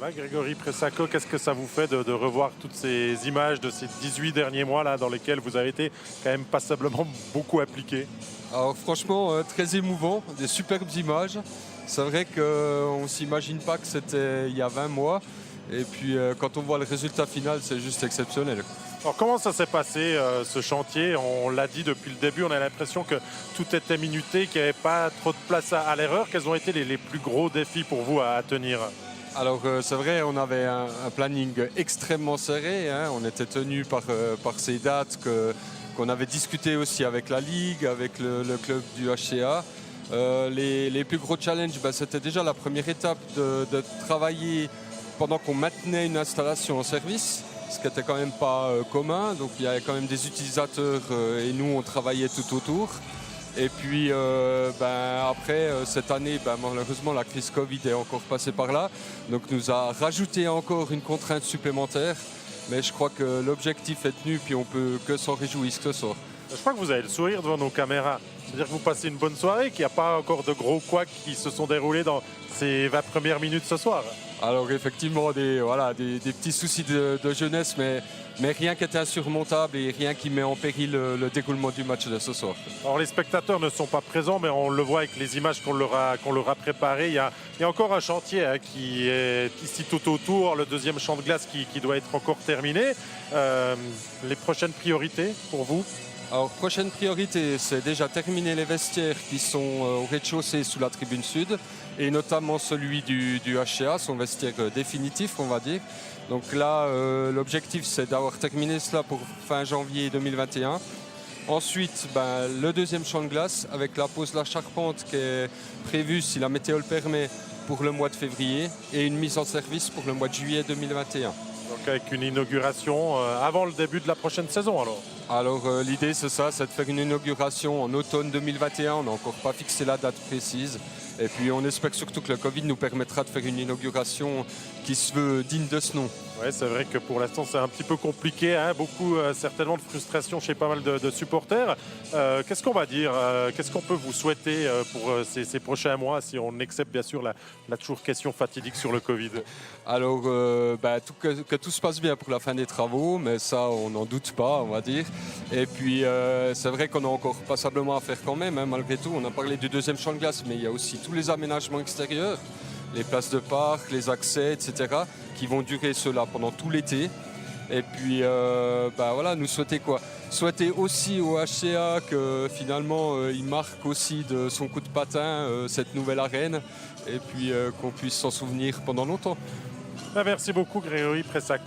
Voilà, Grégory Pressaco, qu'est-ce que ça vous fait de revoir toutes ces images de ces 18 derniers mois là, dans lesquels vous avez été quand même passablement beaucoup appliqué? Alors franchement, très émouvant, des superbes images. C'est vrai qu'on ne s'imagine pas que c'était il y a 20 mois. Et puis quand on voit le résultat final, c'est juste exceptionnel. Alors comment ça s'est passé ce chantier? On l'a dit depuis le début, on a l'impression que tout était minuté, qu'il n'y avait pas trop de place à l'erreur. Quels ont été les plus gros défis pour vous à tenir? Alors c'est vrai, on avait un planning extrêmement serré, hein. On était tenu par ces dates qu'on avait discuté aussi avec la Ligue, avec le club du HCA. Les plus gros challenges, c'était déjà la première étape de travailler pendant qu'on maintenait une installation en service, ce qui n'était quand même pas commun. Donc il y avait quand même des utilisateurs et nous on travaillait tout autour. Et puis après cette année, malheureusement la crise Covid est encore passée par là, donc nous a rajouté encore une contrainte supplémentaire. Mais je crois que l'objectif est tenu, puis on peut que s'en réjouir ce soir. Je crois que vous avez le sourire devant nos caméras. C'est-à-dire que vous passez une bonne soirée, qu'il n'y a pas encore de gros couacs qui se sont déroulés dans ces 20 premières minutes ce soir. Alors effectivement, des petits soucis de jeunesse, mais rien qui était insurmontable et rien qui met en péril le déroulement du match de ce soir. Alors les spectateurs ne sont pas présents, mais on le voit avec les images qu'on leur a préparées. Il y a encore un chantier qui est ici tout autour, le deuxième champ de glace qui doit être encore terminé. Les prochaines priorités pour vous? Alors, prochaine priorité, c'est déjà terminer les vestiaires qui sont au rez-de-chaussée sous la tribune sud, et notamment celui du HCA, son vestiaire définitif, on va dire. Donc là, l'objectif, c'est d'avoir terminé cela pour fin janvier 2021. Ensuite, le deuxième champ de glace, avec la pose de la charpente qui est prévue, si la météo le permet, pour le mois de février, et une mise en service pour le mois de juillet 2021. Donc avec une inauguration avant le début de la prochaine saison alors? Alors l'idée c'est ça, c'est de faire une inauguration en automne 2021, on n'a encore pas fixé la date précise. Et puis on espère surtout que le Covid nous permettra de faire une inauguration qui se veut digne de ce nom. Oui, c'est vrai que pour l'instant c'est un petit peu compliqué, hein. Beaucoup certainement de frustration chez pas mal de supporters. Qu'est-ce qu'on va dire? Qu'est-ce qu'on peut vous souhaiter pour ces prochains mois, si on accepte bien sûr la toujours question fatidique sur le Covid? Alors que tout se passe bien pour la fin des travaux, mais ça on n'en doute pas, on va dire. Et puis c'est vrai qu'on a encore passablement à faire quand même, hein, malgré tout. On a parlé du deuxième champ de glace, mais il y a aussi tous les aménagements extérieurs, les places de parc, les accès, etc., qui vont durer cela pendant tout l'été. Et puis voilà, nous souhaiter quoi? Souhaiter aussi au HCA que finalement il marque aussi de son coup de patin cette nouvelle arène, et puis qu'on puisse s'en souvenir pendant longtemps. Merci beaucoup Grégory Pressac.